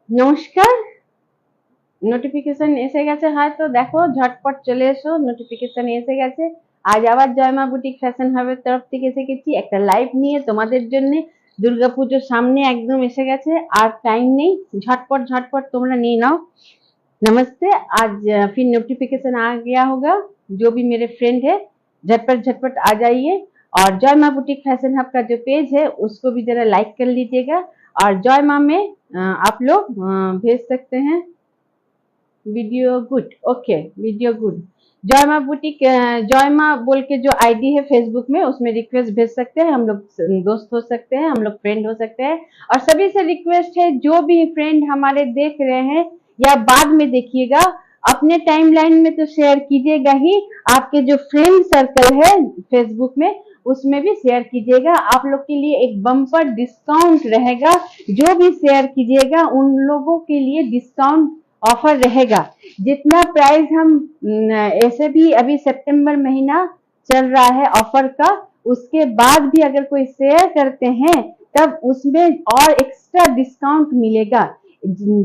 নমস্কার। নোটিফিকেশন এসে গেছে হয়তো, দেখো ঝটপট চলে এসো, নোটিফিকেশন এসে গেছে। আজ আবার জয়মা বুটিক ফ্যাশন হাবের তরফ থেকে এসে গেছি একটা লাইভ নিয়ে তোমাদের জন্য। दुर्गापुजोर सामने एकदम एसे गेছে, আর টাইম নেই, झटपट झटपट তোমরা নিয়ে নাও। नमस्ते। आज फिर नोटिफिकेशन आ गया होगा, जो भी मेरे फ्रेंड है झटपट झटपट आ जाइए। और जय माँ बुटीक फैशन हब का जो पेज है उसको भी जरा लाइक कर लीजिएगा। और जय माँ में आप लोग भेज सकते हैं video good, okay video good. जय माँ बुटीक जय माँ बोल के जो आईडी है फेसबुक में, उसमें रिक्वेस्ट भेज सकते हैं, हम लोग दोस्त हो सकते हैं, हम लोग फ्रेंड हो सकते हैं। और सभी से रिक्वेस्ट है, जो भी फ्रेंड हमारे देख रहे हैं या बाद में देखिएगा, अपने टाइमलाइन में तो शेयर कीजिएगा ही, आपके जो फ्रेंड सर्कल है फेसबुक में उसमें भी शेयर कीजिएगा। आप लोग के लिए एक बम्पर डिस्काउंट रहेगा, जो भी शेयर कीजिएगा उन लोगों के लिए डिस्काउंट ऑफर रहेगा। जितना प्राइस हम ऐसे भी अभी सितंबर महीना चल रहा है ऑफर का, उसके बाद भी अगर कोई शेयर करते हैं तब उसमें और एक्स्ट्रा डिस्काउंट मिलेगा।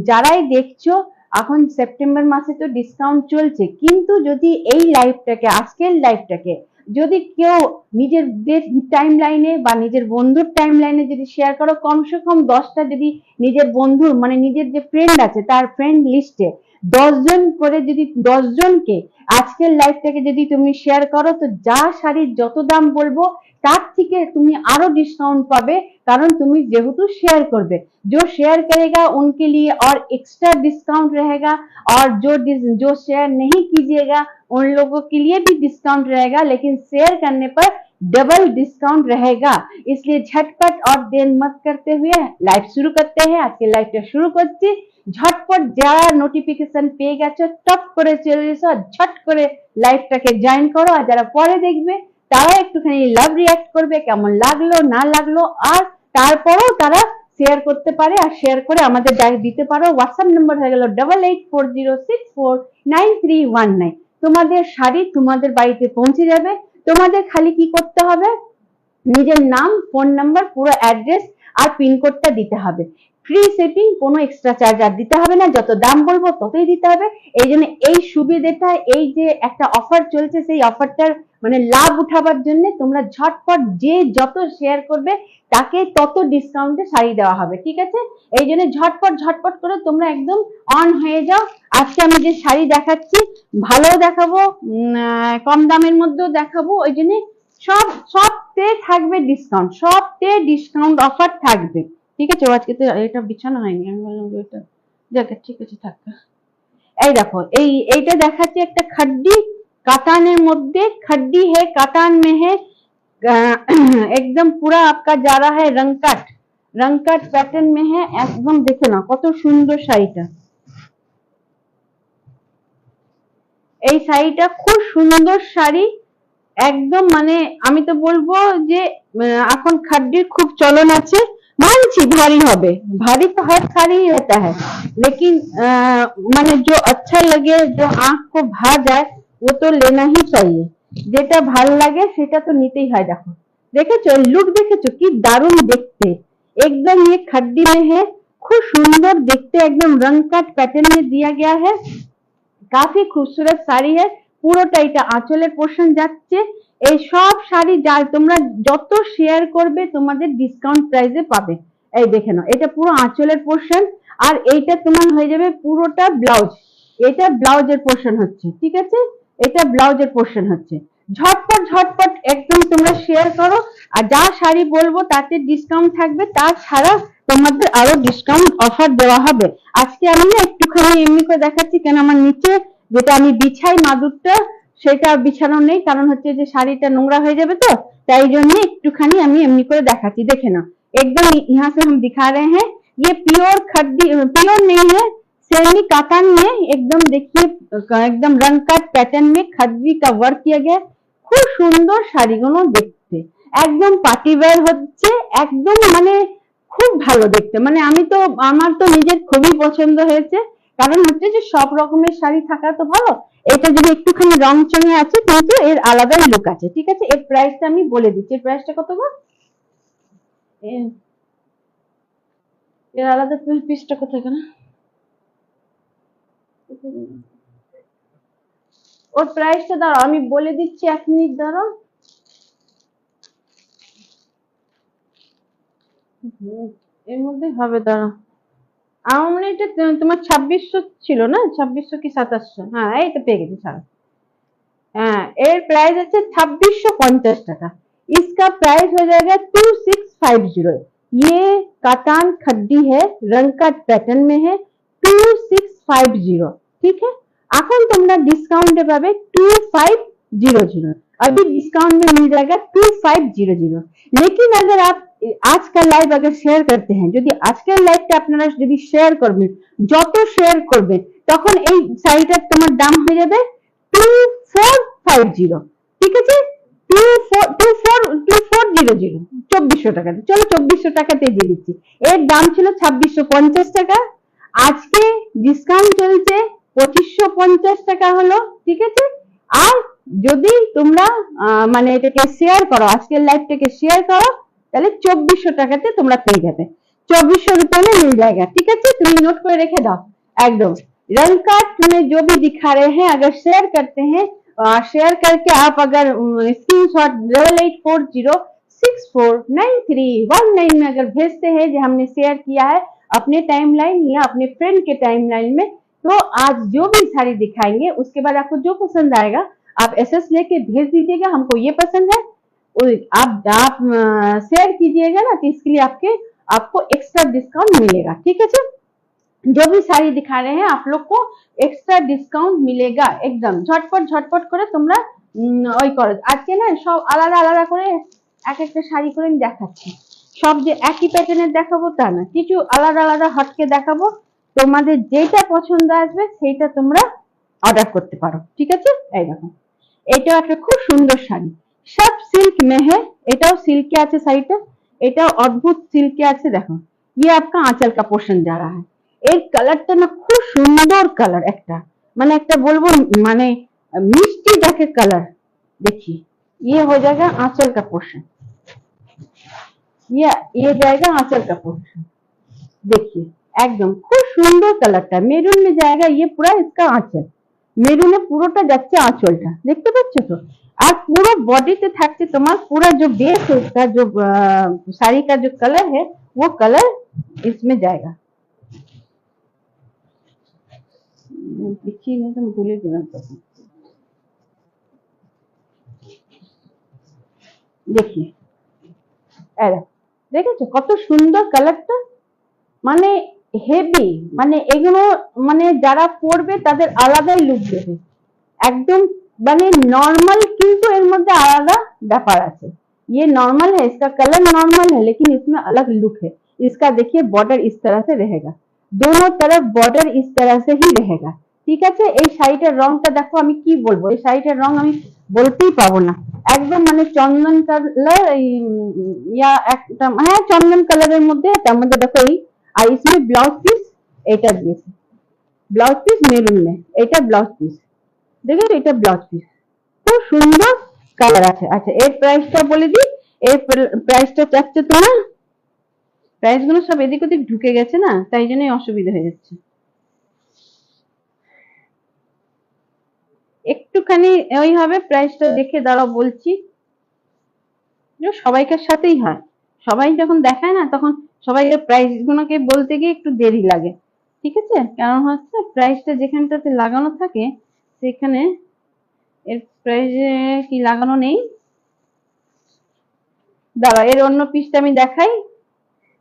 যারাই দেখছো এখন সেপ্টেম্বর মাসে তো ডিসকাউন্ট চলছে, কিন্তু যদি এই লাইভটাকে আজকের লাইভটাকে যদি কেউ নিজের টাইম লাইনে বা নিজের বন্ধুর টাইম লাইনে যদি শেয়ার করো, কমসে কম 10টা যদি নিজের বন্ধু মানে নিজের যে ফ্রেন্ড আছে তার ফ্রেন্ড লিস্টে 10 জন করে, যদি 10 জনকে আজকের লাইভটাকে যদি তুমি শেয়ার করো, তো যা শাড়ির যত দাম বলবো তার থেকে তুমি আরো ডিসকাউंट পাবে, कारण তুমি যেহেতু শেয়ার করবে। जो शेयर करेगा उनके लिए और एक्स्ट्रा डिस्काउंट रहेगा, और जो शेयर नहीं कीजिएगा उन लोगों के लिए भी डिस्काउंट रहेगा, लेकिन शेयर करने पर डबल डिस्काउंट रहेगा। इसलिए झटपट और देर मत करते हुए लाइव शुरू करते हैं। आज के लाइवটা শুরু করছি। ঝটপট যারা নোটিফিকেশন পেয়ে গেছো টপ করে চলে এসো, ঝট করে লাইভটাকে জয়েন করো। আর যারা পরে দেখবে তারা একটুখানি লাভ রিঅ্যাক্ট করবে, কেমন লাগলো না লাগলো, আর তারপরেও তারা শেয়ার করতে পারে, আর শেয়ার করে আমাদের দিতে পারো। হোয়াটসঅ্যাপ নাম্বার হয়ে গেল 8840649319। তোমাদের শাড়ি তোমাদের বাড়িতে পৌঁছে যাবে। তোমাদের খালি কি করতে হবে, নিজের নাম, ফোন নাম্বার, পুরো অ্যাড্রেস আর পিনকোডটা দিতে হবে। ফ্রি শিপিং, কোনো এক্সট্রা চার্জ আর দিতে হবে না, যত দাম বলবো ততই দিতে হবে। এই জন্য এই সুবিধাটা, এই যে একটা অফার চলছে, সেই অফারটার মানে লাভ উঠাবার জন্য তোমরা ঝটপট যে যত শেয়ার করবে তাকে তত ডিসকাউন্টে শাড়ি দেওয়া হবে, ঠিক আছে? এই জন্য ঝটপট ঝটপট করে তোমরা একদম অন হয়ে যাও। আজকে আমি যে শাড়ি দেখাচ্ছি ভালো দেখাবো, কম দামের মধ্যেও দেখাবো, ওই জন্য সবতে থাকবে ডিসকাউন্ট, সবতে ডিসকাউন্ট অফার থাকবে, ঠিক আছে? আজকে তো এটা বিছানো হয়নি, আমি বললাম যে এটা দেখ, ঠিক আছে থাক। এই দেখো, এইটা দেখাচ্ছি একটা खड्डी कातान मध्य, खड्डी है कातान में है, एकदम पूरा आपका जा रहा है रंगकट पैटर्न में है एकदम। देखे ना কত সুন্দর শাড়িটা, এই শাড়িটা খুব সুন্দর শাড়ি একদম। মানে আমি তো বলবো যে এখন খাড্ডির খুব চলন আছে। मानছি भारी হবে, भारी तो हर साड़ी ही होता है, लेकिन माने जो अच्छा लगे, जो आंख को भा जाए वो तो लेना ही चाहिए। যেটা ভাল লাগে সেটা তো নিতেই হয়। দেখো, দেখেছো লুক, দেখেছো কি দারুণ দেখতে, एकदम ये खड्डी में है, खूब सुंदर देखते, एकदम रंग कट पैटर्न में दिया गया है। काफी खूबसूरत শাড়ি है, পুরোটা এটা আঁচলের পোর্শন যাচ্ছে। এই সব শাড়ি যা তোমরা যত শেয়ার করবে তোমাদের ডিসকাউন্ট প্রাইসে পাবে। এই দেখে নাও, এটা পুরো আঁচলের পোর্শন, আর এইটা তোমার হয়ে যাবে পুরোটা ব্লাউজ। এটা ব্লাউজের পোর্শন হচ্ছে, ঠিক আছে? এটা ব্লাউজের পোর্শন হচ্ছে। ঝটপট ঝটপট একদম তোমরা শেয়ার করো, আর যা শাড়ি বলবো তাতে ডিসকাউন্ট থাকবে, তাছাড়া তোমাদের আরো ডিসকাউন্ট অফার দেওয়া হবে। আজকে আমি না একটুখানি এমনি করে দেখাচ্ছি, কেন আমার নিচে যেটা আমি বিছাই মাদুরটা সেটা বিছানো নেই, কারণ হচ্ছে যে শাড়িটা নোংরা হয়ে যাবে, তো তাই জন্য একটুখানি আমি এমনি করে দেখাচ্ছি। দেখে না, एकदम यहाँ से हम दिखा रहे हैं, ये प्योर खड्डी, प्योर नहीं है, सेमी कातान में एकदम देखिए, एकदम रंग कट पैटर्न में खड्डी का वर्क किया गया। খুব সুন্দর শাড়িগুলো দেখতে, একদম পার্টি ওয়্যার হচ্ছে, একদম মানে খুব ভালো দেখতে। মানে আমি তো, আমার তো নিজের খুবই পছন্দ হয়েছে, কারণ হচ্ছে যে সব রকমের শাড়ি থাকা তো ভালো, এটা যদি একটুখানি রং চঙে আছে কিন্তু এর আলাদা লুক আছে, ঠিক আছে? এর প্রাইসটা আমি বলে দিচ্ছি, এর প্রাইসটা কত গো? এর আলাদা পিসটা কোথায় কেন? ওর প্রাইসটা দাঁড়াও আমি বলে দিচ্ছি, 1 মিনিট দাঁড়াও। এর মধ্যে হবে, দাঁড়াও। আমার মনে হয় এটা তোমার 2600 ছিল না, 2600 কি 2700, হ্যাঁ এই তো পেয়ে গেছি, ছাড়ো। हाँ एर प्राइस है 2650 টাকা। इसका प्राइस हो जाएगा 2650। ये कातान खड्डी है, रंग का पैटर्न में है, 2650। ठीक है, এখন তোমরা ডিসকাউন্টে পাবে 2500। अभी डिस्काउंट में मिल जाएगा 2500। लेकिन अगर आप आज का लाइव अगर शेयर करते हैं, যদি আজকের লাইভটা আপনারা যদি শেয়ার করবেন, যত শেয়ার করবেন তখন এই শাড়িটার তোমার দাম হয়ে যাবে 2450। ঠিক আছে, 2400 2400 টাকাতে, চলো 2400 টাকাতে দিয়ে দিচ্ছি। এর দাম ছিল 2650 টাকা, আজকে ডিসকাউন্ট চলছে 2550 টাকা হলো। ঠিক আছে, আর যদি তোমরা মানে এটাকে শেয়ার করো, আজকের লাইভটাকে শেয়ার করো, তাহলে 2400 টাকাতে তোমরা পেয়ে যাবে, 2400 रुपए में मिल जाएगा। ठीक है, তুমি নোট করে রেখে দাও एकदम। रंग कार्ड में जो भी दिखा रहे हैं अगर शेयर करते हैं, शेयर करके आप अगर स्क्रीनशॉट 8840649319 में अगर भेजते हैं जो हमने शेयर किया है अपने टाइमलाइन या अपने फ्रेंड के टाइमलाइन में, तो आज जो भी साड़ी दिखाएंगे उसके बाद आपको जो पसंद आएगा आप एसएस लेके भेज दीजिएगा, हमको ये पसंद है, आप शेयर कीजिएगा ना, तो इसके लिए आपको एक्स्ट्रा डिस्काउंट मिलेगा। ठीक है सर, जो भी साड़ी दिखा रहे हैं आप लोग को एक्स्ट्रा डिस्काउंट मिलेगा एकदम। झटपट झटपट করে তোমরা ওই করো। আজকে না সব আলাদা আলাদা করে এক একটা শাড়ি করে আমি দেখাচ্ছি, সব যে একই প্যাটার্নের দেখাবো তা না, কিছু আলাদা আলাদা হটকে দেখাবো, তোমাদের যেটা পছন্দ আসবে সেইটা তোমরা অর্ডার করতে পারো। ঠিক আছে, এই দেখো এটাও একটা খুব সুন্দর শাড়ি, সব সিল্ক में है, এটাও সিল্কে আছে শাড়িটা, এটাও অদ্ভুত সিল্কে আছে। দেখো ये आपका आंचल का पोर्शन जा रहा है, এর কালারটা না খুব সুন্দর কালার, একটা মানে একটা বলবো মানে মিষ্টি যাকে কালার। देखिए ये हो जाएगा आंचल का पोर्शन, ये जाएगा आंचल का पोर्शन। देखिए एकदम খুব সুন্দর কালারটা, মেরুন में जाएगा, ये पूरा इसका आंचल, মেরুনে পুরোটা যাচ্ছে আঁচলটা, দেখতে পাচ্ছ তো। আর পুরো বডিতে থাকছে তোমার পুরা जो बेस है इसका, जो साड़ी का जो कलर है वो कलर इसमें जाएगा। लिखी नहीं तो भूले गए। देखिए দেখেছো কত সুন্দর কালারটা, মানে হেভি, মানে এগুলো মানে যারা পরবে তাদের আলাদাই লুক দেবে একদম, মানে नॉर्मल কিন্তু এর মধ্যে আলাদা ব্যাপার আছে। ये नॉर्मल है, इसका कलर नॉर्मल है लेकिन इसमें अलग लुक है। इसका देखिए बॉर्डर इस तरह से रहेगा, दोनों तरफ बॉर्डर इस तरह से ही रहेगा। ঠিক আছে, এই শাড়িটার রংটা দেখো, আমি কি বলবো, এই শাড়িটার রং আমি বলতেই পাবো না, একদম মানে চন্দন কালার, ইয়া একটা হ্যাঁ চন্দন কালারের মধ্যে, তার মধ্যে দেখো এই, আর इसमें ব্লাউজ পিস এটা দিয়েছে, ব্লাউজ পিস মেরুন में, এটা ব্লাউজ পিস, দেখো এটা ব্লাউজ পিস, খুব সুন্দর কালার আছে। আচ্ছা এর প্রাইসটা বলে দিই, এর প্রাইসটা চাচ্ছে তোমার, প্রাইস গুলো সব এদিক ওদিক ঢুকে গেছে না, তাই জন্যই অসুবিধা হয়ে যাচ্ছে। একটুখানি ওই হবে, প্রাইসটা দেখে দাঁড়াও বলছি, সবাইকার সাথেই হয়, সবাই যখন দেখায় না তখন সবাইকে প্রাইস গুলোকে বলতে গিয়ে একটু দেরি লাগে। ঠিক আছে, কারণ হচ্ছে প্রাইসটা যেখানটাতে লাগানো থাকে সেখানে এর প্রাইসে কি লাগানো নেই। দাঁড়াও এর অন্য পিসটা আমি দেখাই,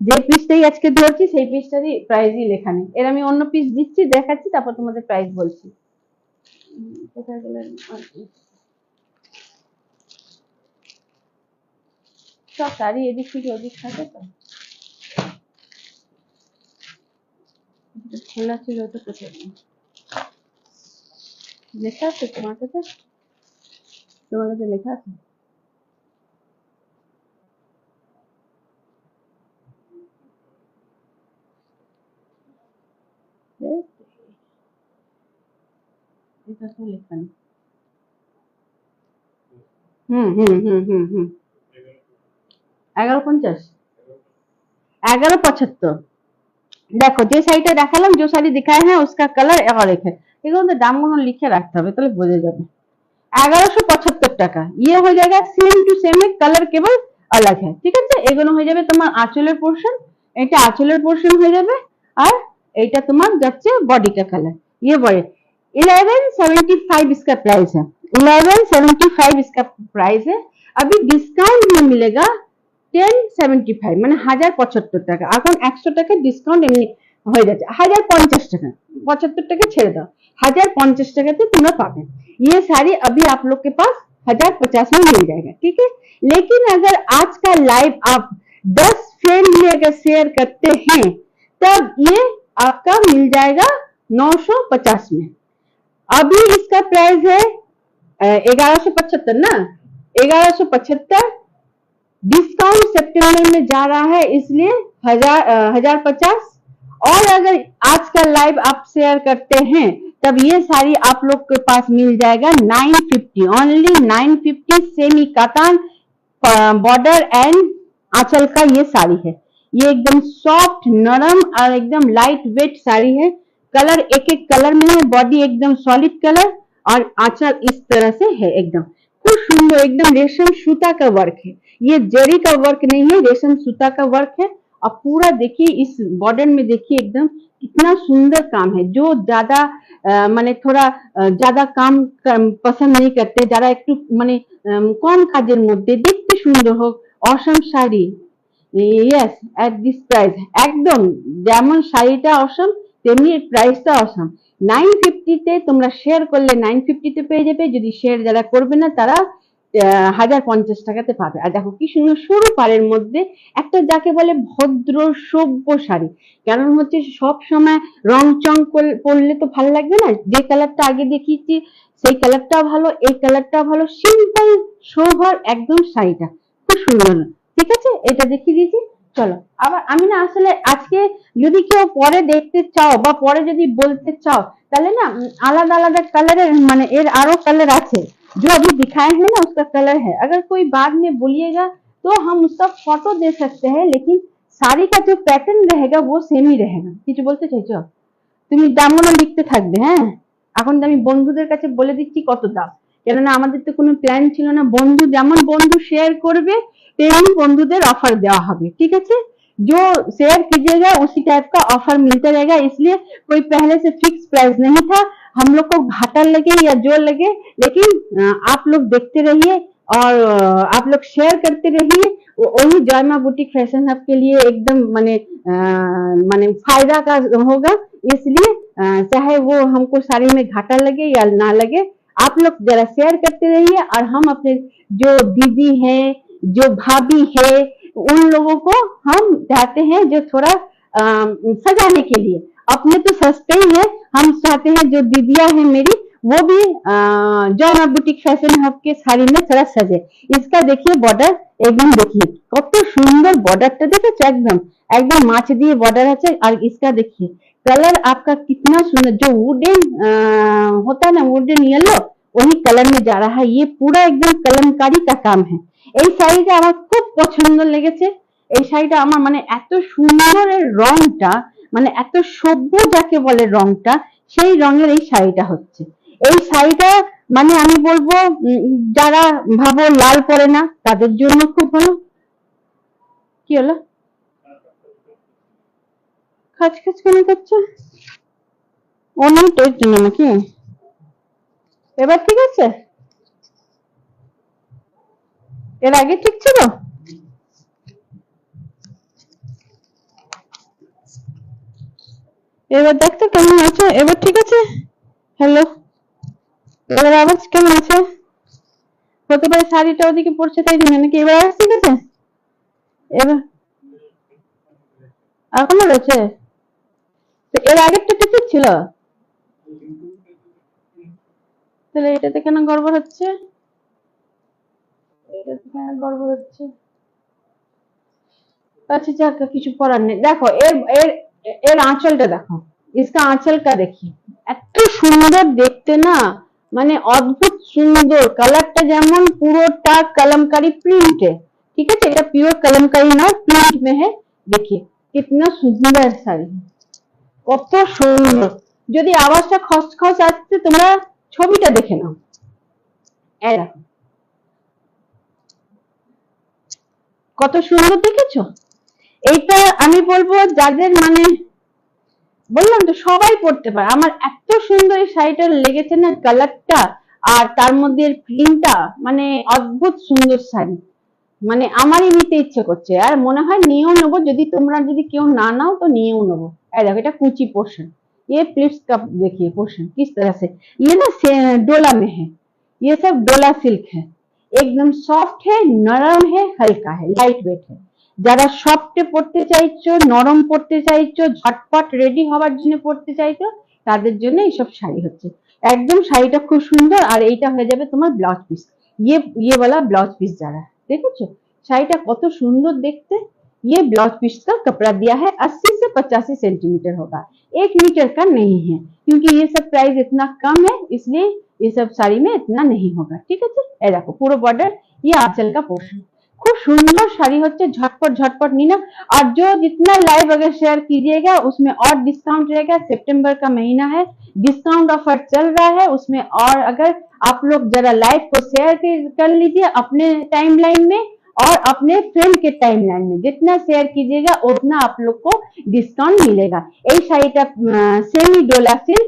যে পিসটাই আজকে ধরছি সেই পিসটারই প্রাইসই লেখা নেই, এর আমি অন্য পিস দিচ্ছি দেখাচ্ছি, তারপর তোমাদের প্রাইস বলছি। কোথায় গেলেন, সব শাড়ি এদিক থেকে ওদিক থাকে তো, খোলা ছিল তো, কোথায় লেখা আছে তোমার কাছে, তোমার কাছে লেখা আছে, এটা তো লেখা নেই। 1150, 1175। देखो যে শাড়িটা দেখালাম, जो साड़ी दिखाए हैं उसका कलर और एक है, এগুলো তো দামগুলো লিখে রাখতে হবে তাহলে বোঝা যাবে। 1175 টাকা। ये हो जाएगा सेम टू सेम है, कलर केवल अलग है। ঠিক আছে, এগুলো হয়ে যাবে তোমার আঁচলের পোর্শন, এটা আঁচলের পোর্শন হয়ে যাবে, আর এটা তোমার যাচ্ছে बॉडी का कलर। ये बॉडी 1175 इसका प्राइस है, 1175 इसका प्राइस है। अभी डिस्काउंट में मिलेगा 1075 মানে 1075 টাকা। এখন 100 টাকা ডিসকাউন্ট এমনি হয়ে যাচ্ছে 1050 টাকা, 75 টাকা ছেড়ে দাও, 1050 টাকাতে তোমরা পাবে। ये साड़ी अभी आप लोग के पास 1050 में मिल जाएगा, ठीक है। लेकिन अगर आज का लाइव आप 10 फ्रेंड में अगर शेयर करते हैं तब ये आपका मिल जाएगा 950 में। अभी इसका प्राइस है 1175 ना, 1175। डिस्काउंट सितंबर में जा रहा है इसलिए 1050। और अगर आज का लाइव आप शेयर करते हैं तब ये साड़ी आप लोग के पास मिल जाएगा 950, only 950। Semi katan border and आंचल का ये साड़ी है। ये एकदम सॉफ्ट नरम और एकदम लाइट वेट साड़ी है। कलर एक एक कलर में है, बॉडी एकदम सॉलिड कलर और आंचल इस तरह से है, एकदम खूब सुंदर, एकदम रेशम सूता का वर्क है। ये जरी का वर्क नहीं है, रेशम सूता का वर्क है। अब पूरा देखिए इस बॉर्डर में, देखिए एकदम कितना सुंदर काम है। जो ज्यादा माने थोड़ा ज्यादा काम पसंद नहीं करते, যারা একটু মানে কম কাজের মধ্যে দেখতে সুন্দর হোক, Assam sari, yes at this price, একদম যেমন শাড়িটা অসম তেমনি এর প্রাইসটা অসম। 950 তে তোমরা শেয়ার করলে 950 তে পেয়ে যাবে, যদি শেয়ার যারা করবে না তারা 1050 টাকাতে পাবে। আর দেখো কি সুন্দর সরু পাড়ের মধ্যে একটা যাকে বলে ভদ্র সভ্য শাড়ি। কারণ হচ্ছে সব সময় রং চং পরলে তো ভালো লাগবে না, যে কালারটা আগে দেখিয়েছি সেই কালারটা ভালো, এই কালারটা ভালো, সিম্পল সোভার একদম শাড়িটা খুব সুন্দর। ঠিক আছে, এটা দেখিয়ে দিয়েছি। চলো আবার আমি না আসলে আজকে যদি কেউ পরে দেখতে চাও বা পরে যদি বলতে চাও তাহলে না আলাদা আলাদা কালারের মানে এর আরো কালার আছে, जो अभी दिखाए हैं ना उसका कलर है। अगर कोई बाद में बोलिएगा तो हम उसका फोटो दे सकते हैं, लेकिन साड़ी का जो पैटर्न रहेगा वो सेम ही रहेगा। কিছু বলতে চাইছো? তুমি দামগুলো লিখতে থাকবে। হ্যাঁ, এখন তো আমি বন্ধুদের কাছে বলে দিচ্ছি কত দাম, কেননা আমাদের তো কোনো প্ল্যান ছিল না। বন্ধু যেমন বন্ধু শেয়ার করবে তেমনি বন্ধুদের অফার দেওয়া হবে, ঠিক আছে। जो शेयर कीजिएगा उसी टाइप का ऑफर मिलता रहेगा, इसलिए कोई पहले से फिक्स प्राइस नहीं था। हम लोग को घाटा लगे या जो लगे, लेकिन आप लोग देखते रहिए और आप लोग शेयर करते रहिए। वही जयमा बुटीक फैशन हब के लिए एकदम माने माने फायदा का होगा। इसलिए चाहे वो हमको साड़ी में घाटा लगे या ना लगे, आप लोग जरा शेयर करते रहिए। और हम अपने जो दीदी है, जो भाभी है, उन लोगों को हम चाहते हैं जो थोड़ा सजाने के लिए, अपने तो सस्ते ही है, हम चाहते हैं जो दीदियां हैं मेरी वो भी जयमा बुटीक फैशन हब के साड़ी में थोड़ा सजे। इसका देखिए बॉर्डर एकदम देखिए कत सुंदर बॉर्डरটা দেখেছো, एकदम एकदम माछ दिए बॉर्डर আছে। और इसका देखिए कलर आपका कितना सुंदर, जो वुडन होता है ना, वुडन येलो, वही कलर में जा रहा है। ये पूरा एकदम कलमकारी का काम है। এই শাড়িটা আমার খুব পছন্দ লেগেছে। এই শাড়িটা আমার মানে এত সুন্দর, এর রংটা মানে এত সভ্য যাকে বলে রংটা, সেই রঙের এই শাড়িটা হচ্ছে। এই শাড়িটা মানে আমি বলবো যারা ভাবো লাল পরে না তাদের জন্য খুব ভালো। কি হলো? খাচ খাচ কেন করছে? অনেক তোর জন্য নাকি? এবার ঠিক আছে? এর আগে ঠিক ছিল? এবার দেখতে কেমন আছে? এবার ঠিক আছে? হ্যালো, এবার আওয়াজ কেমন আছে? হতে পারে শাড়িটা ওদিকে পড়ছে তাই জন্য নাকি? এবার আওয়াজ ঠিক আছে? এবার এখনো রয়েছে? এর আগেরটা ঠিক ছিল, তাহলে এটাতে কেন গড়বড় হচ্ছে? এটাতে কেন গড়বড় হচ্ছে? अच्छा যাক, কিছু করার নেই। দেখো এর এর এর আঁচলটা দেখো, इसका आंचल का देखिए এত সুন্দর দেখতে না, মানে অদ্ভুত সুন্দর। কালারটা যেমন পুরোটা कलमकारी प्रिंट है, ठीक है। এটা পিওর कलमकारी ना प्रिंट में है। देखिए कितना सुंदर শাড়ি, কত সুন্দর। যদি আওয়াজটা খসখস আসছে তোমরা ছবিটা দেখে নাও। এই দেখো কত সুন্দর দেখেছো। এইটা আমি বলবো যাদের মানে বললাম তো সবাই পড়তে পারে। আমার এত সুন্দর এই শাড়িটা লেগেছে না, কালারটা আর তার মধ্যে প্রিন্টটা, মানে অদ্ভুত সুন্দর শাড়ি। মানে আমারই নিতে ইচ্ছে করছে আর মনে হয় নিয়েও নেবো, যদি তোমরা যদি কেউ না नाओ तो নিয়েও নেবো। এই দেখো এটা कुची पोर्शन, ये प्लिट्स का देखिए पोर्शन किस तरह से, ये ना डोला में है, ये सब डोला सिल्क है, एकदम सॉफ्ट है, नरम है, हल्का है, लाइट वेट है। যারা সফটে পড়তে চাইছো, নরম পড়তে চাইছো, ঝটপট রেডি হওয়ার জন্য পড়তে চাইছো, তাদের জন্য এইসব শাড়ি হচ্ছে। একদম শাড়িটা খুব সুন্দর আর এইটা হয়ে যাবে তোমার ব্লাউজ পিস। ये वाला ब्लाउज पीस যারা দেখেছো শাড়িটা কত সুন্দর দেখতে। ये ब्लाउज पीस का कपड़ा दिया है 80 से 85 सेंटीमीटर होगा, 1 मीटर का नहीं है, क्योंकि ये सब प्राइस इतना कम है इसलिए ये सब साड़ी में इतना नहीं होगा। ठीक है, ये देखो पूरा बॉर्डर, ये आंचल का पोर्शन। खूब सुंदर শাড়ি হচ্ছে, झटपट झटपट नीना। और जो जितना लाइव अगर शेयर कीजिएगा उसमें और डिस्काउंट रहेगा। सितंबर का महीना है, डिस्काउंट ऑफर चल रहा है उसमें। और अगर आप लोग जरा लाइव को शेयर कर लीजिए अपने टाइमलाइन में और अपने फ्रेंड के टाइमलाइन में, जितना शेयर कीजिएगा उतना आप लोग को डिस्काउंट मिलेगा। এই শাড়িটা সেমি ডোলা সিল্ক,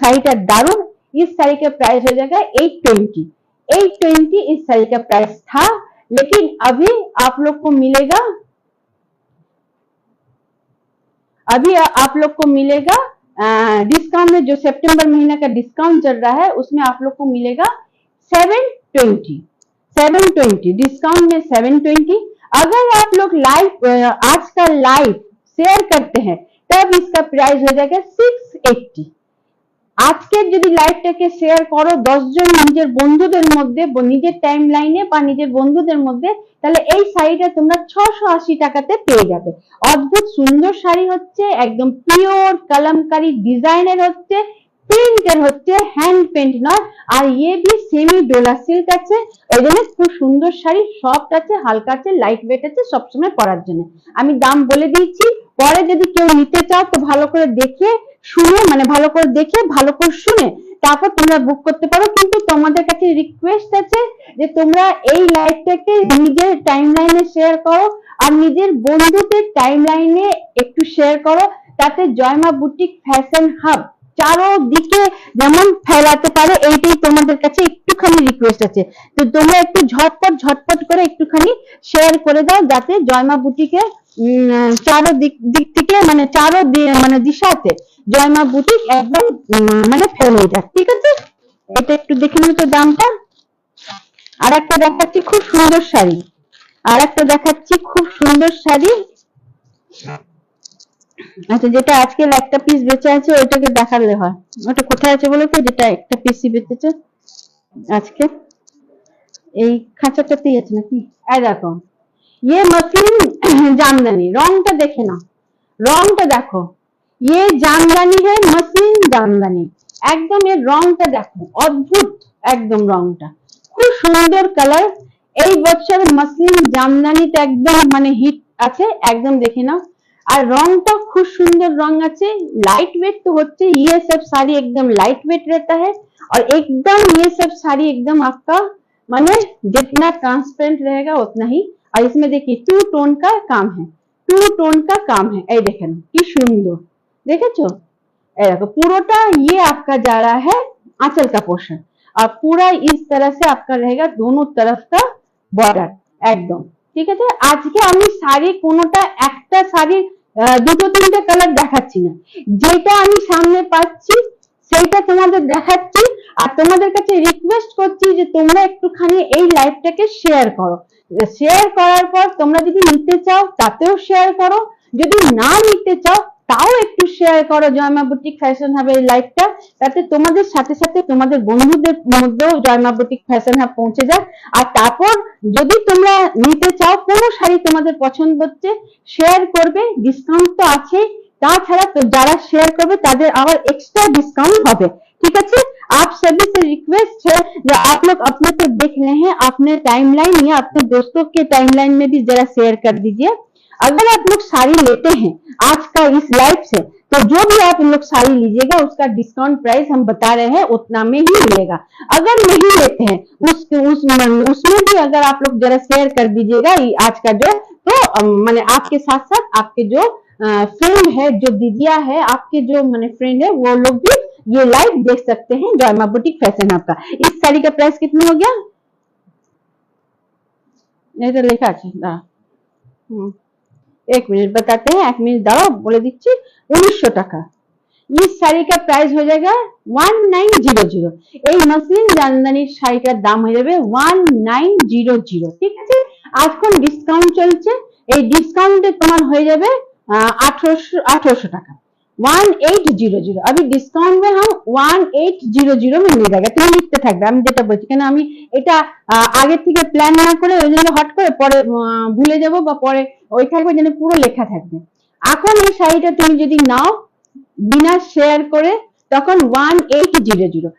শাড়িটা দারুন। इस साड़ी का प्राइस हो जाएगा 820। 820 इस साड़ी का प्राइस था, लेकिन अभी आप लोग को मिलेगा, अभी आप लोग को मिलेगा डिस्काउंट में, जो सितंबर महीना का डिस्काउंट चल रहा है उसमें आप लोग को मिलेगा 720 डिस्काउंट में 720। अगर आप लोग लाइव आज का लाइव शेयर करते हैं तब इसका प्राइस हो जाएगा 680। আজকে যদি লাইভটাকে শেয়ার করো 10 জন নিজের বন্ধুদের মধ্যে, নিজের টাইম লাইনে বা নিজের বন্ধুদের মধ্যে, তাহলে এই শাড়িটা তোমরা 680 টাকাতে পেয়ে যাবে। অদ্ভুত সুন্দর শাড়ি হচ্ছে, একদম পিওর কলমকারী ডিজাইনের হচ্ছে, প্রিন্টের হচ্ছে, হ্যান্ড পেন্ট নয়। আর ये भी সেমি ডোলা সিল্ক আছে, ওই জন্য খুব সুন্দর শাড়ি, সফট আছে, হালকা আছে, লাইট ওয়েট আছে, সবসময় পরার জন্য। আমি দাম বলে দিয়েছি, পরে যদি কেউ নিতে চাও তো ভালো করে দেখে শুনে, মানে ভালো করে দেখে ভালো করে শুনে তারপর তোমরা বুক করতে পারো। কিন্তু তোমাদের কাছে রিকোয়েস্ট আছে যে তোমরা এই লাইভটাকে নিজের টাইমলাইনে শেয়ার করো আর নিজের বন্ধুদের টাইমলাইনে একটু শেয়ার করো, তাতে জয়মা বুটিক ফ্যাশন হাব চারোদিকে যেমন ফেলাতে পারে, এইটাই তোমাদের কাছে একটুখানি রিকোয়েস্ট আছে। তো তোমরা একটু ঝটপট করে একটুখানি শেয়ার করে দাও, যাতে জয়মা বুটিকে চারো দিক থেকে মানে মানে দিশাতে জয়মা বুটিক একদম মানে ফেল হয়ে যায়। ঠিক আছে, এটা একটু দেখে নিতে দামটা। আর একটা দেখাচ্ছি খুব সুন্দর শাড়ি, আচ্ছা যেটা আজকে একটা পিস বেঁচে আছে ওইটাকে দেখালে হয়। ওটা কোথায় আছে বলো তো, যেটা একটা পিসই বেঁচেছে আজকে, এই খাঁচাটাতেই আছে নাকি? এই দেখো ये मसलिन जामदानी, রংটা দেখে না, রংটা দেখো, ये জামদানি है, मसलिन জামদানি, একদম এর রংটা দেখো, অদ্ভুত একদম রংটা, খুব সুন্দর কালার। এই বছর মসলিন জামদানিতে একদম মানে হিট আছে, একদম দেখে নাও। আর রংটা খুব সুন্দর রং আছে, लाइट वेट तो होते ये सब साड़ी एकदम लाइट वेट रहता है। और एकदम ये सब साड़ी एकदम आपका माने जितना ट्रांसपेरेंट रहेगा उतना ही। और इसमें देखिए 2 टोन का काम है, 2 टोन का काम है। এই দেখেন কি সুন্দর দেখেছো, এই দেখো পুরোটা ये आपका जा रहा है आंचल का पोर्शन, और पूरा इस तरह से आपका रहेगा दोनों तरफ का बॉर्डर एकदम। ঠিক আছে, আজকে আমি শাড়ি কোনোটা একটা শাড়ি দুটো তিনটে কালার দেখাচ্ছি না, যেটা আমি সামনে পাচ্ছি সেইটা তোমাদের দেখাচ্ছি। আর তোমাদের কাছে রিকোয়েস্ট করছি যে তোমরা একটুখানি এই লাইভটাকে শেয়ার করো। শেয়ার করার পর তোমরা যদি নিতে চাও তাতেও শেয়ার করো, যদি না নিতে চাও তাও একটু শেয়ার করো জয়মা বুটিক ফ্যাশন হাব এই লাইভটা, তাতে তোমাদের সাথে সাথে তোমাদের বন্ধুদের মধ্যেও জয়মা বুটিক ফ্যাশন হাব পৌঁছে যায়। আর তারপর যদি তোমরা নিতে চাও, কোনো শাড়ি তোমাদের পছন্দ হচ্ছে শেয়ার করবে, ডিসকাউন্ট তো আছে, তাছাড়া তো যারা শেয়ার করবে তাদের আবার এক্সট্রা डिस्काउंट হবে। ठीक है, आप सभी से रिक्वेस्ट है जो आप लोग अपने तो देख रहे हैं अपने टाइमलाइन या अपने दोस्तों के टाइमलाइन में भी जरा शेयर कर दीजिए। अगर आप लोग साड़ी लेते हैं आज का इस लाइव से, तो जो भी आप लोग साड़ी लीजिएगा उसका डिस्काउंट प्राइस हम बता रहे हैं उतना में ही मिलेगा। अगर नहीं लेते हैं उसमें भी अगर आप लोग जरा शेयर कर दीजिएगा आज का जो, तो मैंने आपके साथ साथ आपके जो फ्रेंड है, जो दीदिया है, आपके जो मैंने फ्रेंड है, वो लोग भी ये लाइव देख सकते हैं जॉयमा बुटीक फैशन हब का। इस साड़ी का प्राइस कितना हो गया? नहीं तो लिखा है, एक मिनट बताते हैं, एक मिनट दाओ बोले दीजिए। 1900 টাকা। इस শাড়ি का प्राइस हो जाएगा 1900। এই মসলিন জামদানির শাড়িটার দাম হয়ে যাবে 1900। ঠিক আছে, আজকাল ডিসকাউন্ট চলছে, এই ডিসকাউন্টে তোমার হয়ে যাবে 1800 টাকা। 1800। अभी डिस्काउंट में हम 1800 में मिल जाएगा। তুমি লিখতে থাকবে, আমি যেটা বলছি, কেন আমি এটা আগে থেকে প্ল্যান না করে ওই জন্য হট করে পরে ভুলে যাব বা পরে ওই থাকবে যেন পুরো লেখা থাকবে। এখন এই শাড়িটা তুমি যদি নাও বিনা শেয়ার করে তখন 1800।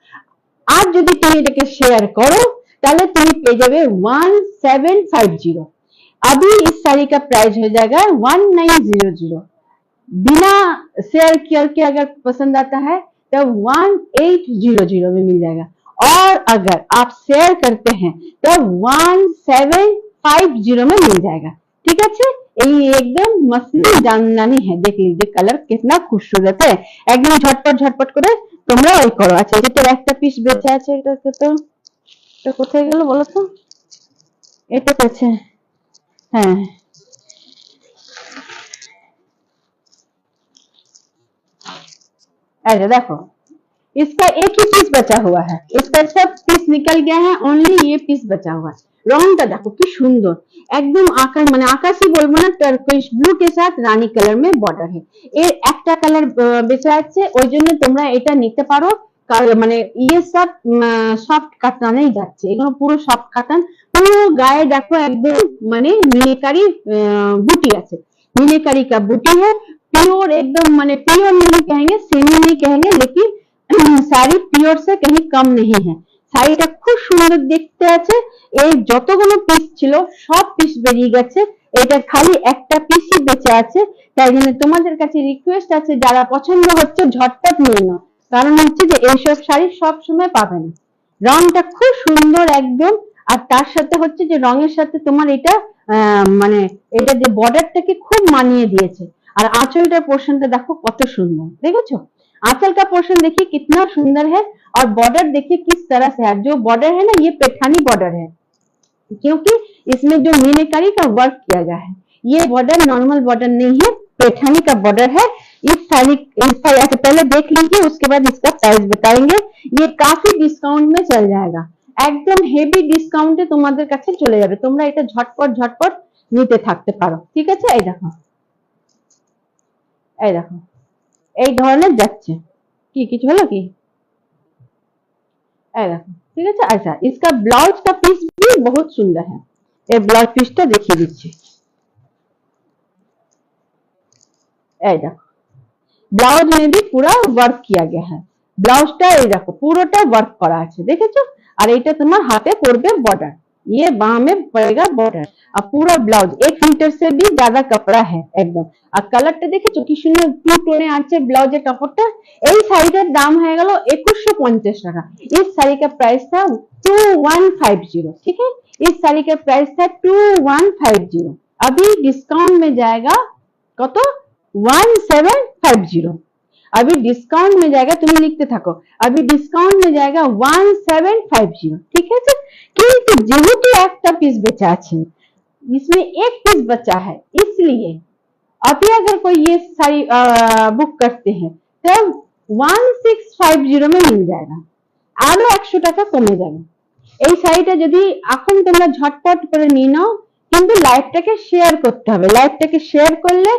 আর যদি তুমি এটাকে শেয়ার করো তাহলে তুমি পেয়ে যাবে 1750। अभी इस साड़ी का प्राइस हो जाएगा 1900। बिना शेयर करके अगर पसंद आता है तो 1800 में मिल जाएगा, और अगर आप शेयर करते हैं तो 1750 में मिल जाएगा। ठीक है, ये एकदम मसलिन জামদানি है। देख लीजिए कलर कितना खूबसूरत है, एकदम झटपट झटपट করে তোমরা ওই করো। আচ্ছা, এটা একটা পিস বেঁচে আছে, এটা কোথায় গেল বলো তো? এটা আছে, হ্যাঁ ऐसे देखो, इसका एक ही पीस बचा हुआ है, इसका सब पीस निकल गया है, ओनली ये पीस बचा हुआ है। রংটা দেখো কি সুন্দর, একদম আকাশ মানে আকাশই বলবো না, টার্কোইশ ব্লু के साथ রানী কালার में বর্ডার है। এর একটা কালার বেঁচে আছে, ওই জন্য তোমরা এটা নিতে পারো। মানে ইয়ে সব সফট কাতানেই যাচ্ছে, এগুলো পুরো সফট কাতান, পুরো গায়ে দেখো একদম মানে মিনেকারি বুটি আছে, मिनेकारी का बूटी है। प्योर एकदम माने प्योर नहीं कहेंगे, सेमी नहीं कहेंगे, लेकिन साड़ी प्योर से कहीं कम नहीं है। শাড়িটা খুব সুন্দর দেখতে আছে। এই যতগুলো পিস ছিল সব পিস বেরিয়ে গেছে, এটা খালি একটা পিসই বেঁচে আছে। তাই জন্য তোমাদের কাছে রিকোয়েস্ট আছে, যারা পছন্দ হচ্ছে ঝটপট নিয়ে নাও, কারণ হচ্ছে যে এইসব শাড়ি সব সময় পাবে না। রংটা খুব সুন্দর একদম, আর তার সাথে হচ্ছে যে রঙের সাথে তোমার এটা মানে এটা যে বর্ডারটাকে খুব মানিয়ে দিয়েছে। আর आंचलটা পোর্শনটা দেখো কত সুন্দর, দেখেছো? आंचल का पोर्शन देखिए कितना सुंदर है, और बॉर्डर देखिए किस तरह से है। जो बॉर्डर है ना, ये पैठानी बॉर्डर है, क्योंकि इसमें जो मीनाकारी का वर्क किया गया है। ये बॉर्डर नॉर्मल बॉर्डर नहीं है, पैठानी का बॉर्डर है। इस साड़ी पहले देख लीजिए, उसके बाद इसका प्राइस बताएंगे। ये काफी डिस्काउंट में चल जाएगा, একদম হেভি ডিসকাউন্টে তোমাদের কাছে চলে যাবে। তোমরা এটা ঝটপট ঝটপট নিতে থাকতে পারো। ঠিক আছে, এই দেখো, এই দেখো এই ধরনের যাচ্ছে। কি কিছু হলো কি? এই দেখো, ঠিক আছে। আচ্ছা, इसका ब्लाउज का पीस भी बहुत सुंदर है। এই ব্লাউজ পিসটা দেখিয়ে দিচ্ছি। এই দেখো, ব্লাউজ में भी पूरा वर्क किया गया है। ব্লাউজটা এই দেখো পুরোটা ওয়ার্ক করা আছে, দেখেছো? আর এটা তোমার হাতে পড়বে बॉर्डर, ये बाह में पड़ेगा बॉर्डर। और पूरा ब्लाउज 1 मीटर से भी ज्यादा कपड़ा है एकदम। আর কালারটা দেখেছো কি সুন্দর ব্লু টোনে আছে ব্লাউজের কাপড়টা। এই শাড়িটার দাম হয়ে গেল 2150 টাকা। इस साड़ी का प्राइस था 2150। ठीक है, इस साड़ी का प्राइस था 2150। अभी डिस्काउंट में जाएगा कत 1750। अभी डिस्काउंट में जाएगा, तुम लिखते थको, अभी डिस्काउंट में जाएगा 1750। ठीक है, কিন্তু যেহেতু একটা পিস বেচা আছে, इसमें एक पीस बचा है, इसलिए अभी अगर कोई ये साड़ी बुक करते हैं तो 1650 में मिल जाएगा, আরো 100 টাকা কমে যাবে। এই শাড়িটা যদি এখন তোমরা ঝটপট করে নিয়ে নাও, কিন্তু লাইভটাকে শেয়ার করতে হবে। লাইভটাকে শেয়ার করলে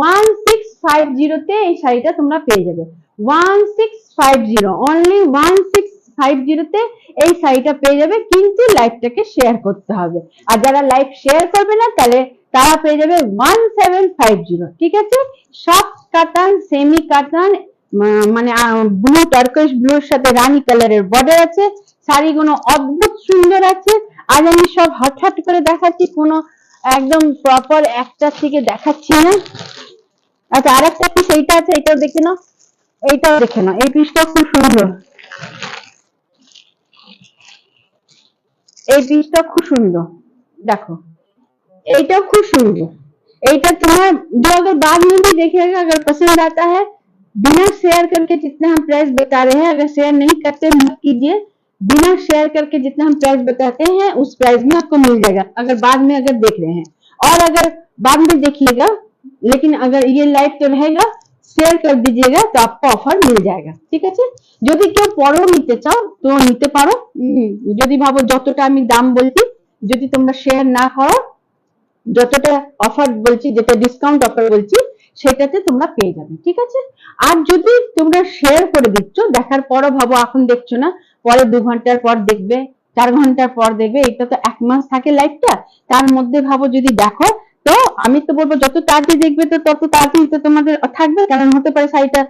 1650 তে এই শাড়িটা তোমরা পেয়ে যাবে। 1650, অনলি 1650 তে এই শাড়িটা পেয়ে যাবে, কিন্তু লাইভটাকে শেয়ার করতে হবে। আর যারা লাইভ শেয়ার করবে না তাহলে তারা পেয়ে যাবে 1750। ঠিক আছে, সফট কাতান, সেমি কাতান, মানে ব্লু টার্কোইশ ব্লুর সাথে রানী কালারের বর্ডার আছে। শাড়িগুলো অদ্ভুত সুন্দর আছে। আজ আমি সব হঠাৎ করে দেখাচ্ছি, কোনো একদম প্রপার একটা থেকে দেখাচ্ছি না। আচ্ছা, আরেকটা পিস এইটা আছে, এটাও দেখে নাও, এইটাও দেখে নাও, এই পিসটাও খুব সুন্দর, এই পিসটা খুব সুন্দর, দেখো এইটাও খুব सुंदर। এইটা तुम्हारा जो अगर बाद में भी देखिएगा, अगर पसंद आता है, बिना शेयर करके जितना हम प्राइस बता रहे हैं, अगर शेयर नहीं करते मत कीजिए, बिना शेयर करके जितना हम प्राइस बताते हैं उस प्राइस में आपको मिल जाएगा, अगर बाद में अगर देख रहे हैं। और अगर बाद में देखिएगा, लेकिन अगर ये लाइव तो रहेगा, शेयर कर दीजिएगा तो आपको ऑफर मिल जाएगा, ঠিক আছে। যদি কেউ পরেও নিতে চাও তো নিতে পারো, যদি ভাবো যতটা আমি দাম বলছি যদি তোমরা শেয়ার না করো, যতটা অফার বলছি, যেটা ডিসকাউন্ট অফার বলছি সেটাতে তোমরা পেয়ে যাবে, ঠিক আছে। আর যদি তোমরা শেয়ার করে দিচ্ছ, দেখার পরও ভাবো এখন দেখছো না, পরে 2 ঘন্টার পর দেখবে, 4 ঘন্টার পর দেখবে, এটা তো 1 মাস থাকে লাইভটা, তার মধ্যে ভাবো যদি দেখো, তো আমি তো বলবো যত তাড়াতাড়ি দেখবে তো তত তাড়াতাড়ি তো তোমাদের থাকবে, কারণ হতে পারে শাড়িটা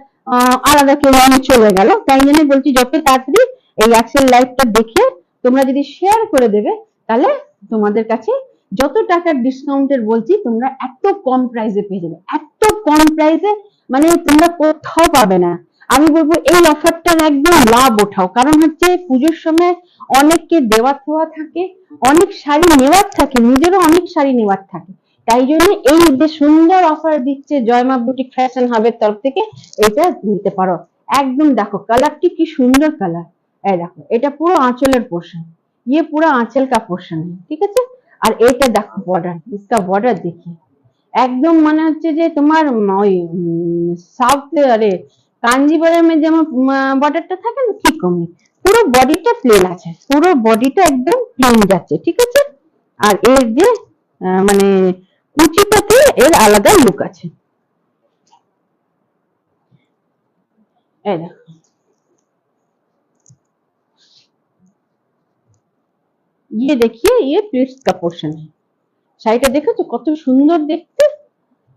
আলাদা কেউ নিয়ে চলে গেল, তাই জন্য বলছি যত তাড়াতাড়ি এই আজকের লাইভটা দেখে তোমরা যদি শেয়ার করে দেবে, তাহলে তোমাদের কাছে যত টাকার ডিসকাউন্টের বলছি তোমরা এত কম প্রাইসে পেয়ে যাবে, এত কম প্রাইসে, মানে তোমরা কোথাও পাবে না। আমি বলবো এই অফারটার একদম লাভ ওঠাও, কারণ হচ্ছে পুজোর সময় অনেককে দেওয়া থোয়া থাকে, অনেক শাড়ি নেওয়ার থাকে, নিজেরও অনেক শাড়ি নেওয়ার থাকে, তাই জন্য এই যে সুন্দর অফার দিচ্ছে জয়মা বুটিক ফ্যাশন হাবের তরফ থেকে, এটা নিতে পারো। একদম দেখো কালারটি কি সুন্দর কালার, এই দেখো এটা পুরো আঁচলের পোর্শন, ये पूरा आंचल का पोर्शन है, ठीक है। আর এইটা দেখো বর্ডার, इसका বর্ডার देखिए একদম মনে হচ্ছে যে তোমার ওই সাউথ, আরে কাঞ্জিবরমে যেমন বর্ডারটা থাকে না, ঠিক অমনি পুরো বডিটা প্লেন আছে, পুরো বডিটা একদম প্লেন যাচ্ছে, ঠিক আছে। আর এর যে মানে কুচিটাতে এর আলাদা লুক আছে, এই দেখো ये देखिए ये प्रिट्स का पोर्शन है, শাড়িটা দেখেছো কত সুন্দর দেখতে,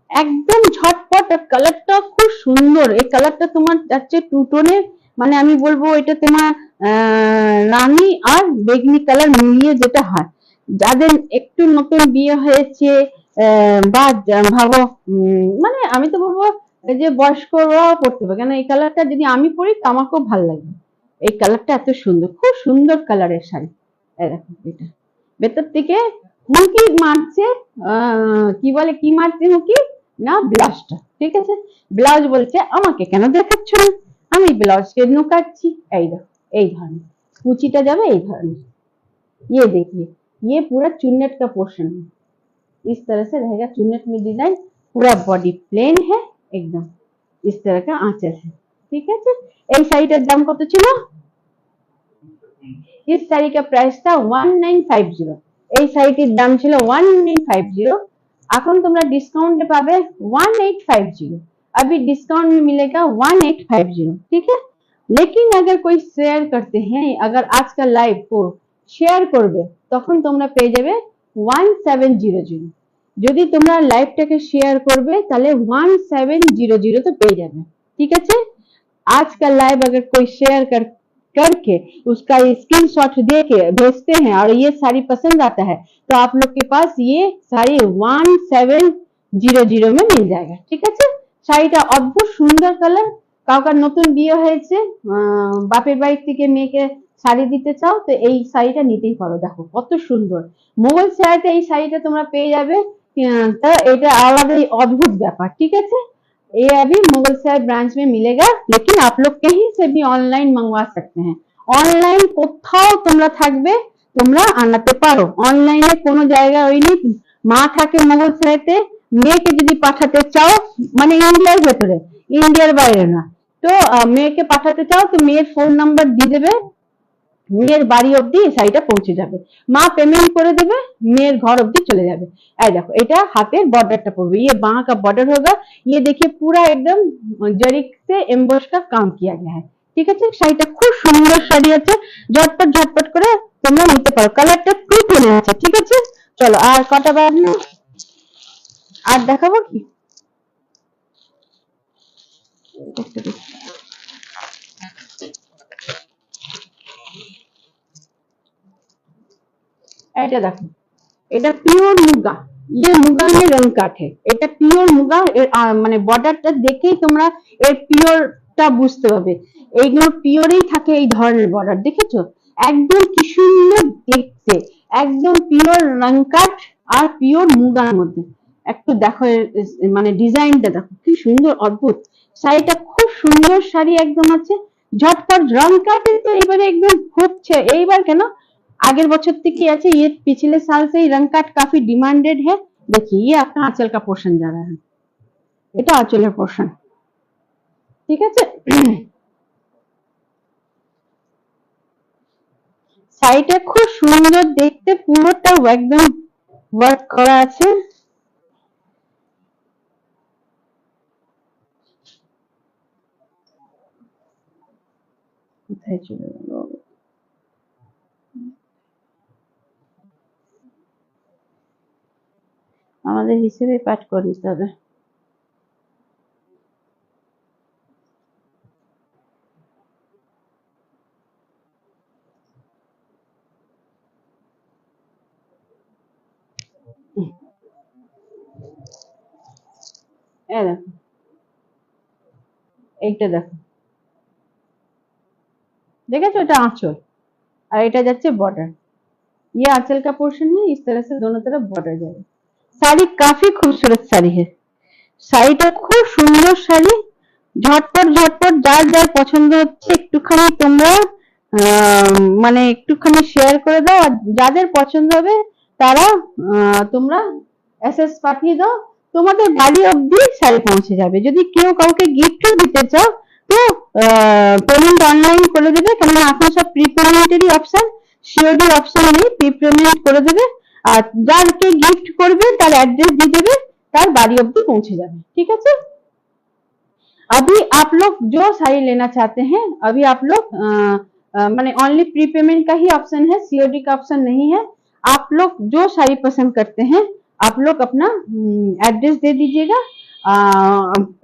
একদম ঝটপট, আর কালারটা খুব সুন্দর, এই কালারটা তোমার যাচ্ছে টু টোনের, মানে আমি বলবো এটা তোমার রানী আর বেগনি কালার মিলিয়ে যেটা হয়, যাদের একটু নতুন বিয়ে হয়েছে বা ভাবো মানে আমি তো বলবো যে বয়স্করাও পড়তে পারে, কেন এই কালারটা যদি আমি পরি তো আমাকেও ভালো লাগবে, এই কালারটা এত সুন্দর, খুব সুন্দর কালারের শাড়ি। এই দেখো এটা ভেতর থেকে হুমকি মারছে, কি বলে কি মারছে হুমকি না, ব্লাউজটা, ঠিক আছে। ব্লাউজ বলছে আমাকে কেন দেখাচ্ছ না, আমি ব্লাউজকে নুকাচ্ছি, এই দেখো এই ধরনের কুচিটা যাবে এই ধরনের, ये देखिए ये पूरा चुन्नट का पोर्शन है, इस तरह से रहेगा, चुन्नट में डिजाइन, पूरा बॉडी प्लेन है एकदम, इस तरह का आंचल है, ठीक है। এই শাড়িটার দাম কত ছিল, इस শাড়ি का प्राइस था 1950, এই শাড়িটির দাম ছিল 1950, এখন তোমরা ডিসকাউন্টে পাবে 1850, अभी डिस्काउंट में मिलेगा 1850, ठीक है। लेकिन अगर कोई शेयर करते हैं, अगर आज का लाइव को शेयर করবে তখন তোমরা পেয়ে যাবে 1700, যদি তোমরা লাইভটাকে শেয়ার করবে তাহলে 1700 তো পেয়ে যাবে, ঠিক আছে। आज का लाइव अगर कोई शेयर करके उसका स्क्रीनशॉट दे के भेजते हैं और ये साड़ी पसंद आता है, तो आप लोग के पास ये साड़ी 1700 में मिल जाएगा, ठीक है। শাড়িটা অদ্ভুত সুন্দর কালার, কাউকার নতুন বিয়ে হয়েছে, বাপের বাড়ি থেকে মেয়েকে শাড়ি দিতে চাও তো এই শাড়িটা নিতেই পারো, দেখো কত সুন্দর মোগল শাড়িতে এই শাড়িটা তোমরা পেয়ে যাবে, তো এটা আলাদাই অদ্ভুত ব্যাপার, ঠিক আছে। ये अभी मुगल शहर ब्रांच में मिलेगा, लेकिन आप लोग कहीं से भी ऑनलाइन मंगवा सकते हैं, ऑनलाइन কোথাও তোমরা থাকবে তোমরা আনাতে পারো, অনলাইনে কোনো জায়গা ওই নেই, মা থাকে মুগল শহরেতে, মেয়েকে যদি পাঠাতে চাও মানে ইন্ডিয়ার ভেতরে, ইন্ডিয়ার বাইরে না, তো মেয়েকে পাঠাতে চাও তো মেয়ের ফোন নাম্বার দিয়ে দেবে, মেয়ের বাড়ি অবধি শাড়িটা পৌঁছে যাবে, মা পেমেন্ট করে দেবে, মেয়ের ঘর অবধি চলে যাবে। এই দেখো এটা হাতের বর্ডারটা পড়বে, ये बाह का बॉर्डर होगा, ये देखिए पूरा एकदम जरी से एम्बोस का काम किया गया है, ঠিক আছে। শাড়িটা খুব সুন্দর শাড়ি আছে, ঝটপট ঝটপট করে তোমরা নিতে পারো, কালারটা টু টোনে আছে, ঠিক আছে। চলো আর কটা বার আর দেখাবো কি, এটা দেখো এটা পিওর মুগা, ये मुगा में रंग काट है, এটা পিওর মুগা। মানে বর্ডারটা দেখেই তোমরা এর পিওরটা বুঝতে পারবে। এইগুলো পিওরই থাকে, এই ধরনের বর্ডার দেখেছো, একদম কি সুন্দর দেখতে, একদম পিওর রং কাট আর পিওর মুগার মধ্যে। একটু দেখো মানে ডিজাইনটা দেখো কি সুন্দর, অদ্ভুত। শাড়িটা খুব সুন্দর শাড়ি একদম আছে, ঝটপট রং কাটে তো এবারে একদম হচ্ছে। এইবার কেন, आगे बच्चों की আছে, ये पिछले साल से ही रंग काट काफी डिमांडेड है। देखिए ये आपका आंचल का पोर्शन जा रहा है, এটা আঁচলের পোর্শন, ঠিক আছে। শাড়িটা খুব সুন্দর দেখতে, পুরোটা একদম ওয়ার্ক করা আছে। কোথায় চলে গেল, আমাদের হিসেবে পাঠ করে নিতে হবে। দেখো এইটা দেখো, দেখেছো, এটা आंचल और এটা যাচ্ছে बॉर्डर। ये आंचल का पोर्शन है, इस तरह से दोनों तरफ बॉर्डर जाएगा। साड़ी काफी खूबसूरत साड़ी है, শাড়িটা খুব সুন্দর শাড়ি, ঝটপট ঝটপট যার যার পছন্দ হচ্ছে একটুখানি তোমরা মানে একটুখানি শেয়ার করে দাও, আর যাদের পছন্দ হবে তারা তোমরা এসএস পাঠিয়ে দাও, তোমাদের বাড়ি অবধি শাড়ি পৌঁছে যাবে। যদি কেউ কাউকে গিফটও দিতে চাও তো পেমেন্ট অনলাইন করে দেবে, কেননা এখন সব প্রি পেমেন্টেরই অপশন, সিওডি অপশন নেই, প্রি পেমেন্ট করে দেবে। আর যাকে গিফট করবে তার অ্যাড্রেস দিয়ে দেবে, তার বাড়ি অবধি পৌঁছে যাবে, ঠিক আছে। अभी आप लोग जो साड़ी लेना चाहते हैं, अभी आप लोग माने ओनली प्री पेमेंट का ही ऑप्शन है, सीओडी का ऑप्शन नहीं है। आप लोग जो साड़ी पसंद करते हैं आप लोग अपना एड्रेस दे दीजिएगा,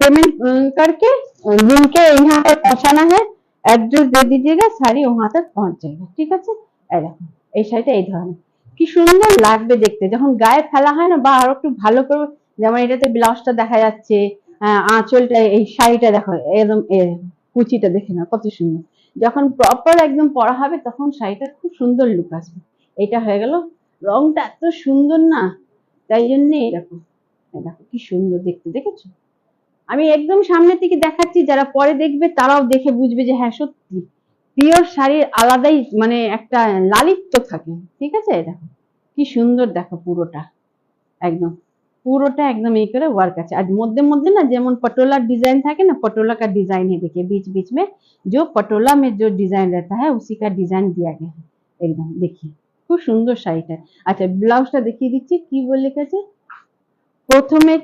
पेमेंट करके लिंक के यहाँ पे पहुंचाना है, एड्रेस दे दीजिएगा, साड़ी वहां तक पहुंच जाएगा, ठीक আছে। এই দেখো এই শাড়িটা এই ধরনের কি সুন্দর লাগবে দেখতে, যখন গায়ে ফেলা হয় না, বা আরো একটু ভালো করে, যেমন এটাতে ব্লাউজটা দেখা যাচ্ছে, আঁচলটা, এই শাড়িটা দেখো একদম কুচিটা দেখে না কত সুন্দর, যখন প্রপার একদম পরা হবে তখন শাড়িটার খুব সুন্দর লুক আসবে। এটা হয়ে গেল, রংটা এত সুন্দর না, তাই জন্য এরকম দেখো কি সুন্দর দেখতে, দেখেছো। আমি একদম সামনে থেকে দেখাচ্ছি, যারা পরে দেখবে তারাও দেখে বুঝবে যে হ্যাঁ সত্যি পিওর শাড়ির আলাদাই মানে একটা লালিত্য থাকে, ঠিক আছে। দেখো কি সুন্দর, দেখো পুরোটা একদম, পুরোটা একদম এই করে ওয়ার্ক আছে। আর মধ্যে মধ্যে না যেমন पटोला डिजाइन থাকে ना, पटोला का डिजाइन है, देखिए बीच बीच में जो पटोला में जो डिजाइन रहता है उसी का डिजाइन दिया गया है एकदम, देखिए খুব সুন্দর শাড়িটা। আচ্ছা ব্লাউজটা দেখিয়ে দিচ্ছি কি বলে লিখেছে। প্রথমে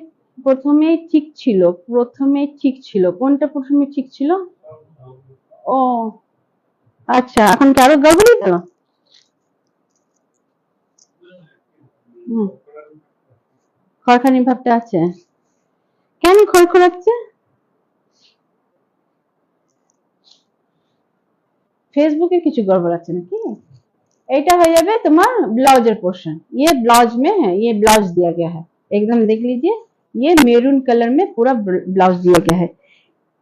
প্রথমে ঠিক ছিল, প্রথমে ঠিক ছিল, কোনটা প্রথমে ঠিক ছিল? ও আচ্ছা, এখন কি আরো গড়বড়ি তো? খড়খানি ভাবটা আছে, কেন খড়খড়াচ্ছে? फेसबुक কিছু गड़बड़ আছে নাকি? এটা হয়ে যাবে তোমার ब्लाउजर पोर्शन, ये ब्लाउज में है, ये ब्लाउज दिया गया है एकदम, देख लीजिए ये मेरून कलर में पूरा ब्लाउज दिया गया है।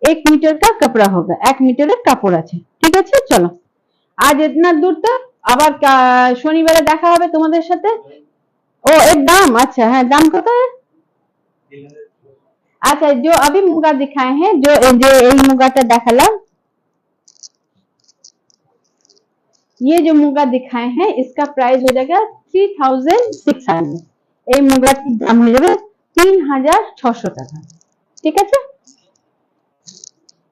1 मीटर का कपड़ा होगा, 1 मीटर কাপড় আছে, ঠিক আছে। চলো আজ इतना दूर तक, আবার শনিবারে দেখা হবে তোমাদের সাথে। ও এর দাম, আচ্ছা হ্যাঁ দাম কত? अच्छा जो अभी मुगा दिखाए हैं, जो এই মুগাটা দেখালাম, ये जो मुगा दिखाए हैं इसका प्राइस हो जाएगा 3600। এই মুগাটির দাম হয়ে যাবে 3600 টাকা, ঠিক আছে।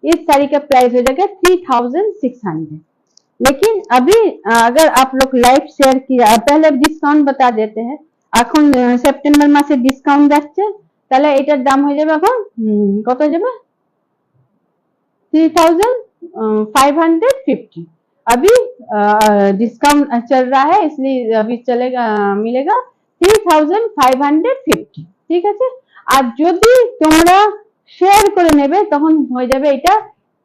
इस साड़ी का प्राइस हो जाएगा 3600। लेकिन अभी अगर आप लोग लाइव शेयर किया, पहले डिस्काउंट बता देते हैं, এখন সেপ্টেম্বর মাসে ডিসকাউন্ট যাচ্ছে, তাহলে এটার দাম হয়ে যাবে এখন কত হয়ে যাবে 3550। अभी डिस्काउंट चल रहा है इसलिए अभी चलेगा, मिलेगा 3550, ঠিক আছে। আর যদি তোমরা শেয়ার করে নেবে তখন হয়ে যাবে এটা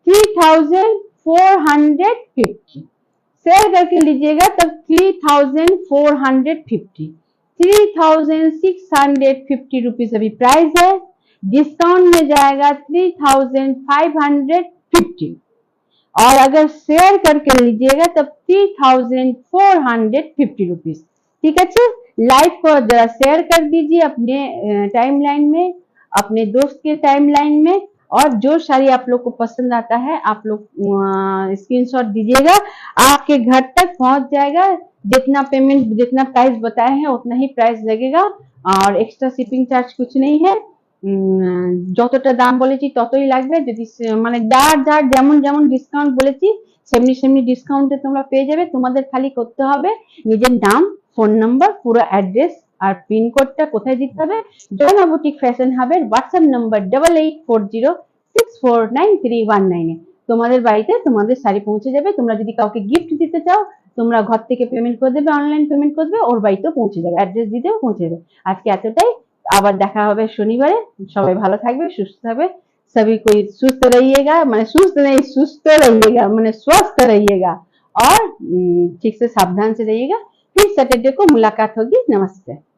3450। शेयर करके लीजिएगा तब 3450। 3,650 रुपीज अभी प्राइस है, डिस्काउंट में जाएगा 3,550, और अगर शेयर करके लीजिएगा तब 3,450 रुपीज। ठीक है, लाइव को जरा शेयर कर दीजिए अपने टाइमलाइन में, अपने दोस्त के टाइमलाइन में, और जो साड़ी आप लोग को पसंद आता है आप लोग स्क्रीनशॉट दीजिएगा, आपके घर तक पहुंच जाएगा। जितना पेमेंट, जितना प्राइस बताए हैं उतना ही प्राइस लगेगा, और एक्स्ट्रा शिपिंग चार्ज कुछ नहीं है। যতটা দাম বলেছি ততই লাগবে। যদি মানে যার যার যেমন যেমন ডিসকাউন্ট বলেছি সেমনি সেমনি ডিসকাউন্টে তোমরা পেয়ে যাবে। তোমাদের খালি করতে হবে নিজের নাম, ফোন নাম্বার, পুরো অ্যাড্রেস আর পিন কোডটা কোথায় দিতে হবে, জয়মা বুটিক ফ্যাশন হাবের হোয়াটসঅ্যাপ নাম্বার 8840649319 তোমাদের বাড়িতে তোমাদের শাড়ি পৌঁছে যাবে। তোমরা যদি কাউকে গিফট দিতে চাও তোমরা ঘর থেকে পেমেন্ট করে দেবে, অনলাইন পেমেন্ট করে দেবে, ওর বাড়িতেও পৌঁছে যাবে, অ্যাড্রেস দিতেও পৌঁছে যাবে। আজকে এতটাই, আবার দেখা হবে শনিবারে। সবাই ভালো থাকবে, সুস্থ থাকবে, सभी कोई सुस्त रहिएगा, माने सुस्त नहीं, सुस्त रहिएगा माने स्वस्थ रहिएगा, और ठीक से सावधान से रहिएगा। फिर सैटरडे को मुलाकात होगी। नमस्ते।